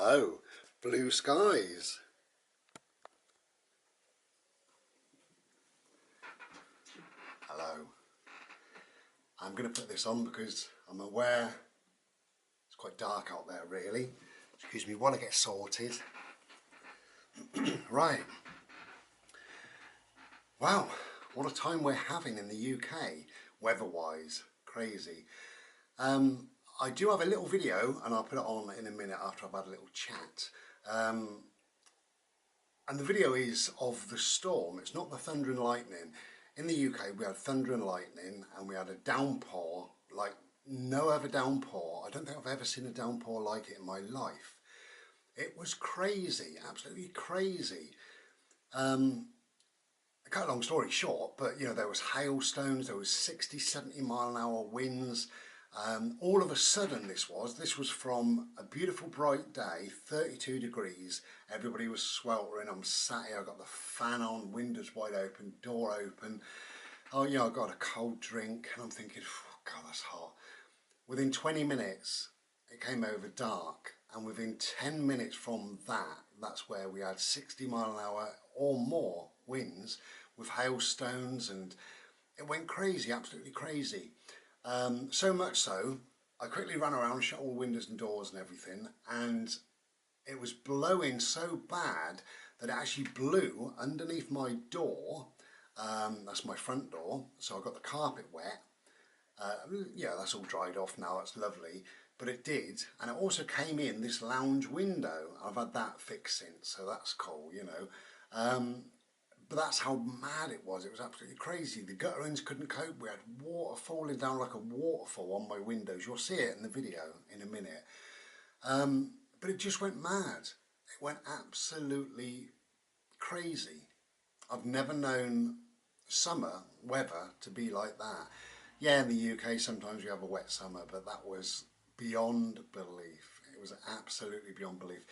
Hello, blue skies. Hello. I'm going to put this on because I'm aware it's quite dark out there really. Excuse me while I get sorted. Right. Wow, what a time we're having in the UK, weather-wise. Crazy. I do have a little video and I'll put it on in a minute after I've had a little chat. And the video is of the storm. It's not the thunder and lightning. In the UK we had thunder and lightning and we had a downpour like no other downpour. I don't think I've ever seen a downpour like it in my life. It was crazy, absolutely crazy. I cut a long story short, but you know, there was hailstones, there was 60-70 mile-an-hour winds. All of a sudden this was from a beautiful bright day, 32 degrees, everybody was sweltering. I'm sat here, I've got the fan on, windows wide open, door open. Oh yeah, I got a cold drink and I'm thinking, oh, God, that's hot. Within 20 minutes it came over dark, and within 10 minutes from that, that's where we had 60 mile an hour or more winds with hailstones, and it went crazy, absolutely crazy. So much so, I quickly ran around, shut all windows and doors and everything, and it was blowing so bad that it actually blew underneath my door. That's my front door, so I got the carpet wet. Yeah, that's all dried off now, that's lovely, but it did, and it also came in this lounge window. I've had that fixed since, so that's cool, you know. But that's how mad it was absolutely crazy. The gutter ends couldn't cope, we had water falling down like a waterfall on my windows. You'll see it in the video in a minute. But it just went mad. It went absolutely crazy. I've never known summer weather to be like that. Yeah, in the UK sometimes we have a wet summer, but that was beyond belief. It was absolutely beyond belief.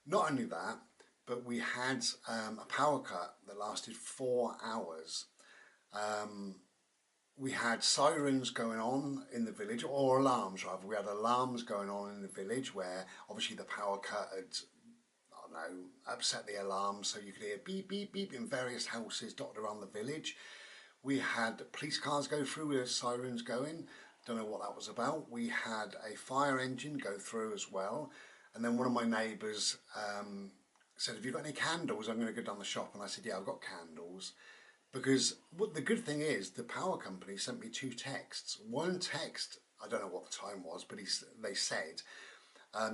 Not only that, but we had a power cut that lasted 4 hours. We had sirens going on in the village, or alarms rather. We had alarms going on in the village where obviously the power cut had, I don't know, upset the alarm, so you could hear beep, beep, beep in various houses dotted around the village. We had police cars go through with sirens going. Don't know what that was about. We had a fire engine go through as well. And then one of my neighbours said, have you got any candles? I'm going to go down the shop. And I said, yeah, I've got candles. Because what the good thing is, the power company sent me 2 texts. One text, I don't know what the time was, but they said,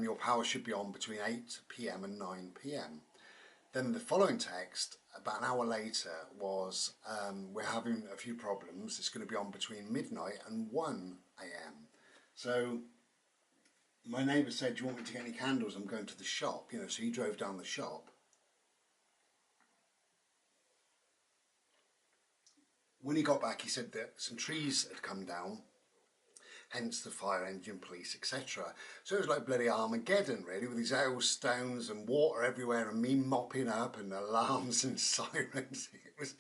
your power should be on between 8 PM and 9 PM. Then the following text, about an hour later, was we're having a few problems. It's going to be on between midnight and 1 AM. So my neighbour said, do you want me to get any candles? I'm going to the shop, you know, so he drove down the shop. When he got back, he said that some trees had come down, hence the fire engine, police, etc. So it was like bloody Armageddon really, with these hailstones and water everywhere and me mopping up and alarms and sirens. It was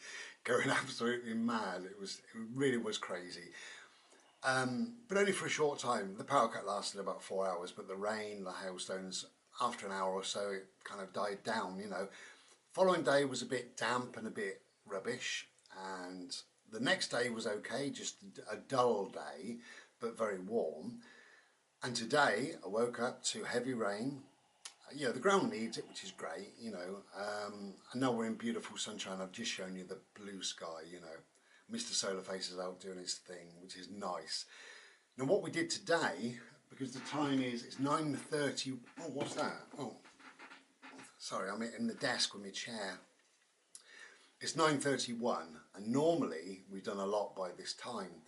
going absolutely mad. It really was crazy. But only for a short time. The power cut lasted about 4 hours, but the rain, the hailstones, after an hour or so, it kind of died down, you know. Following day was a bit damp and a bit rubbish, and the next day was okay, just a dull day, but very warm. And today I woke up to heavy rain. You know, the ground needs it, which is great, you know. I know we're in beautiful sunshine. I've just shown you the blue sky, you know. Mr. Solarface is out doing his thing, which is nice. Now what we did today, because the time is, it's 9:30. Oh, what's that? Oh, sorry, I'm in the desk with my chair. It's 9:31, and normally we've done a lot by this time.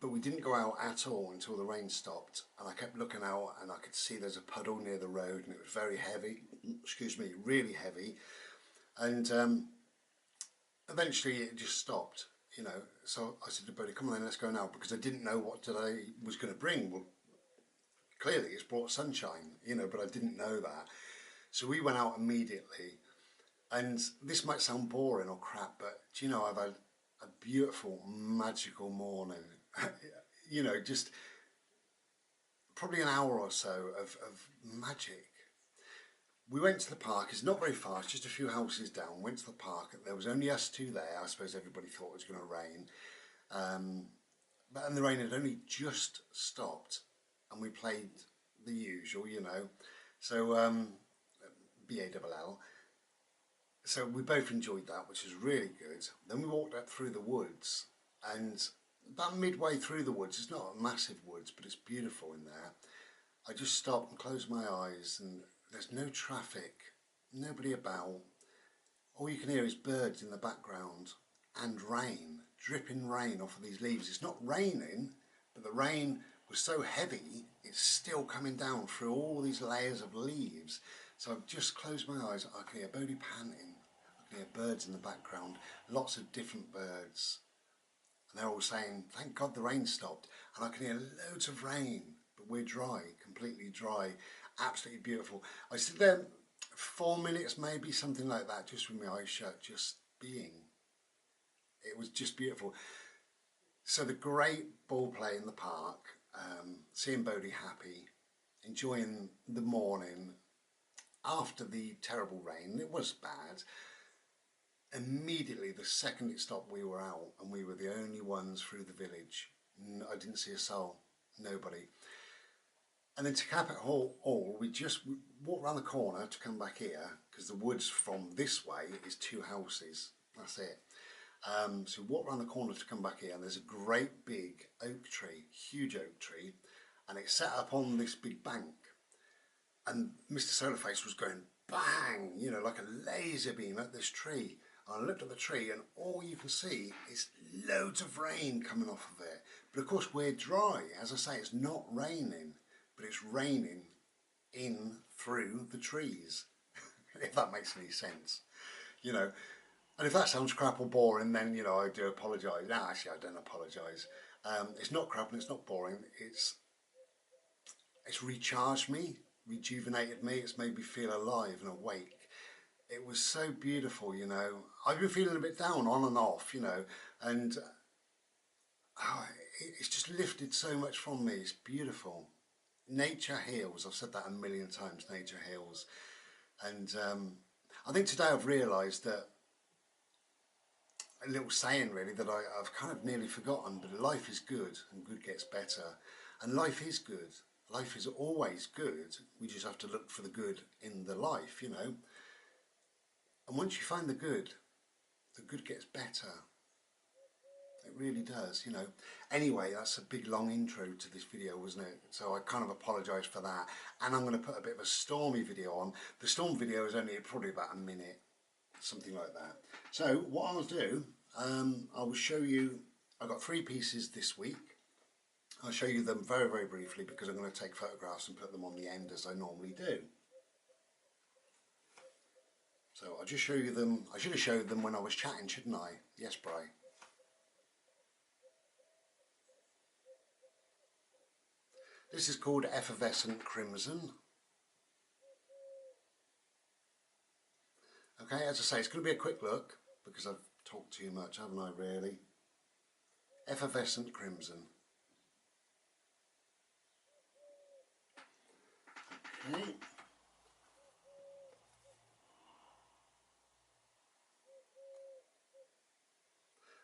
But we didn't go out at all until the rain stopped, and I kept looking out and I could see there's a puddle near the road, and it was very heavy, excuse me, really heavy, and eventually it just stopped, you know. So I said to Bodie, come on then, let's go now, because I didn't know what today was going to bring. Well, clearly it's brought sunshine, you know, but I didn't know that. So we went out immediately, and this might sound boring or crap, but do you know, I've had a beautiful, magical morning. You know, just probably an hour or so of magic. we went to the park. It's not very far, it's just a few houses down. Went to the park. There was only us two there. I suppose everybody thought it was going to rain. And the rain had only just stopped, and we played the usual, you know. So BALL. So we both enjoyed that, which was really good. Then we walked up through the woods, and about midway through the woods, it's not a massive woods, but it's beautiful in there. I just stopped and closed my eyes, and there's no traffic, nobody about. All you can hear is birds in the background and rain, dripping rain off of these leaves. It's not raining, but the rain was so heavy, it's still coming down through all these layers of leaves. So I've just closed my eyes. I can hear Bodie panting. I can hear birds in the background, lots of different birds. And they're all saying, thank God the rain stopped. And I can hear loads of rain, but we're dry, completely dry, absolutely beautiful. I stood there 4 minutes, maybe something like that, just with my eyes shut, just being. It was just beautiful. So the great ball play in the park, seeing Bodie happy, enjoying the morning after the terrible rain. It was bad. Immediately, the second it stopped, we were out, and we were the only ones through the village. I didn't see a soul, nobody. And then to cap it all, we just walked around the corner to come back here, because the woods from this way is 2 houses. That's it. So we walked around the corner to come back here, and there's a great big oak tree, huge oak tree, and it's set up on this big bank. And Mr. Solarface was going bang, you know, like a laser beam at this tree. And I looked at the tree, and all you can see is loads of rain coming off of it. But of course we're dry. As I say, it's not raining, but it's raining in through the trees, if that makes any sense, you know. And if that sounds crap or boring, then, you know, I do apologise. No, actually, I don't apologise. It's not crap and it's not boring. It's recharged me, rejuvenated me. It's made me feel alive and awake. It was so beautiful, you know. I've been feeling a bit down on and off, you know, and it's just lifted so much from me. It's beautiful. Nature heals. I've said that a million times. Nature heals. And I think today I've realised that a little saying really that I've kind of nearly forgotten, but life is good and good gets better. And life is good. Life is always good. We just have to look for the good in the life, you know. And once you find the good gets better. It really does, you know. Anyway, that's a big long intro to this video, wasn't it? So I kind of apologise for that. And I'm going to put a bit of a stormy video on. The storm video is only probably about a minute, something like that. So what I'll do, I will show you, I've got 3 pieces this week. I'll show you them very, very briefly because I'm going to take photographs and put them on the end as I normally do. So I'll just show you them. I should have showed them when I was chatting, shouldn't I? Yes, Bri. This is called Effervescent Crimson. Okay, as I say, it's going to be a quick look because I've talked too much, haven't I, really? Effervescent Crimson. Okay.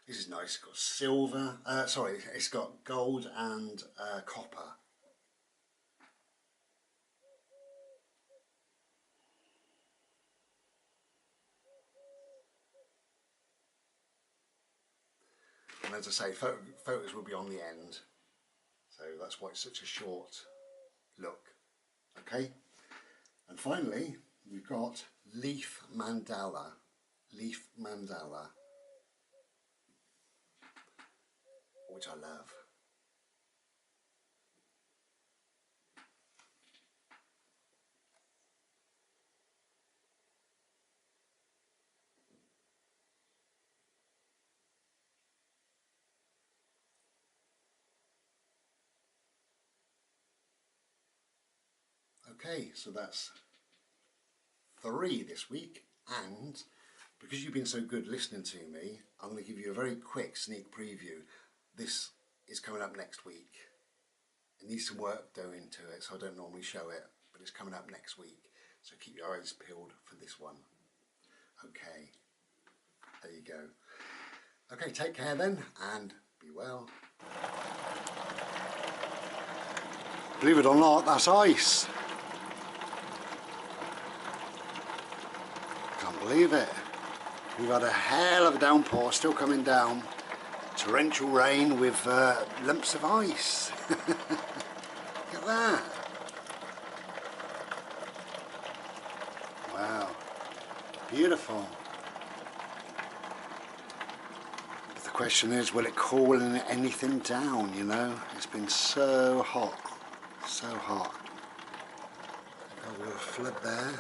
This is nice. It's got silver, sorry, it's got gold and copper. And as I say, photos will be on the end. So that's why it's such a short look. Okay. And finally, we've got Leaf Mandala. Leaf Mandala. Which I love. Okay, so that's 3 this week, and because you've been so good listening to me, I'm going to give you a very quick sneak preview. This is coming up next week. It needs some work though into it, so I don't normally show it, but it's coming up next week. So keep your eyes peeled for this one. Okay, there you go. Okay, take care then, and be well. Believe it or not, that's ice. Can't believe it. We've had a hell of a downpour still coming down. Torrential rain with lumps of ice. Look at that. Wow. Beautiful. But the question is, will it cool anything down, you know? It's been so hot. So hot. Got a little flood there.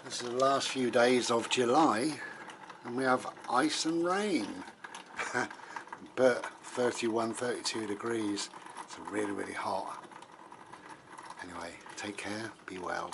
This is the last few days of July and we have ice and rain. But 31, 32 degrees. It's really, really hot. Anyway, take care, be well.